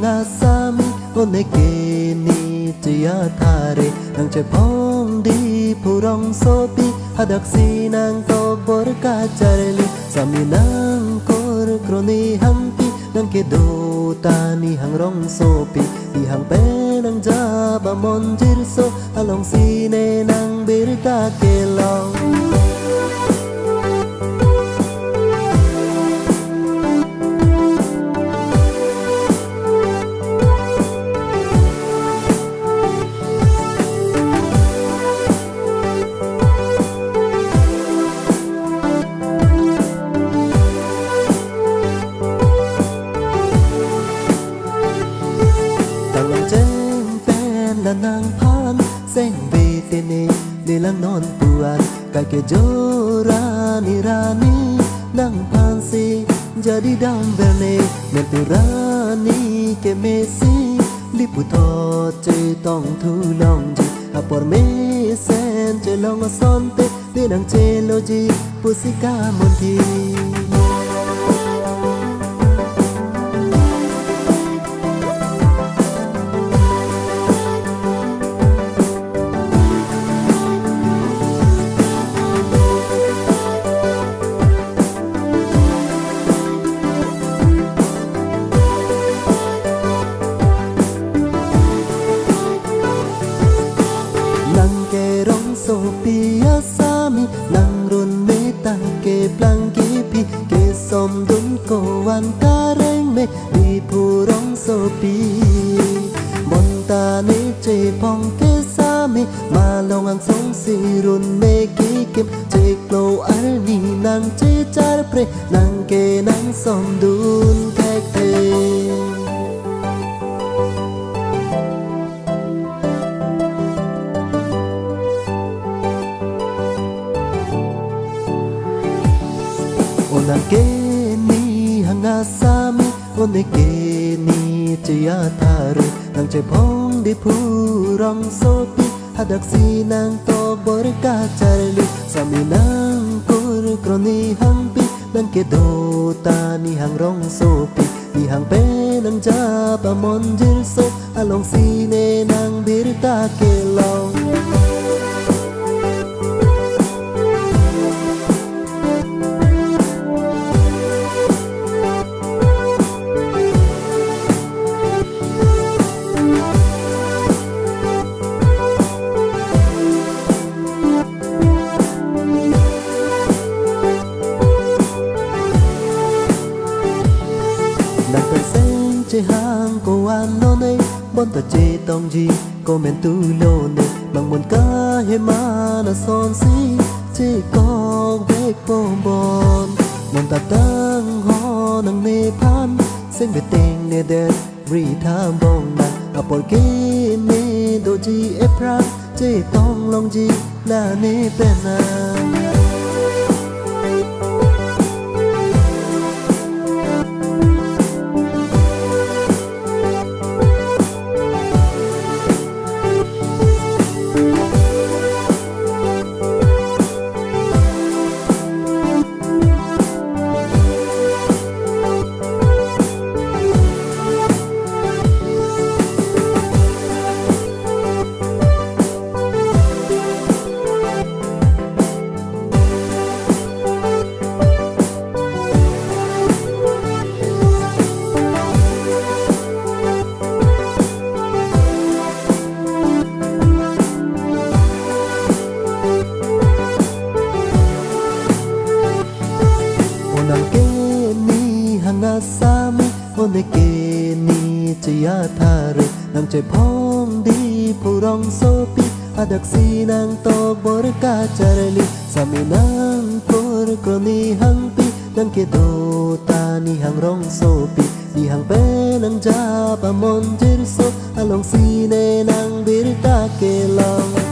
asami oneke ni tia thare nang che phong di purong sopi hadak sinang to borka charli sami nang kor kroni hampi nang ke do tani hang rong sopi di hang pe nang jaba mon jirso along sine nang birta kelong nang phan seng ve tene le lang non puan kai ke jorani rani nang phan si jadi dam verne men turani ke mesi liputo che tong thu long ji apor me sen che long son te de nang che loji pusika monti Sophia sami nang run me tang ke blanki pi ke som dun ko wan kareng me di purong sopi monta ne che pong ke sami malong ang song si run me ki kim che klo ar ni nang che char pre nang ke nang som dun kek te onake ni hangasami oneke ni tia thare nang che phong di purong sopi hadak sinang to borka charli sami nang kur kroni hampi nang ke do tani hang rong sopi di hang pe nang jaba mon jirso along sine nang birta kelong che hang ko an no nei bon ta che tong ji ko men tu lo ne bang mon ka he ma na son si che ko ve ko bon mon ta tang ho nang ne phan sing be teng ne de ri tham bong na apol ke me do ji e pra che tong long ji la ne pe na sami oneke ni tia thare nang che phong di purong sopi hadak sinang to borka charli sami nang kor kroni hampi nang ke do tani hang rong sopi di hang pe nang jaba mon jirso along sine nang birta kelong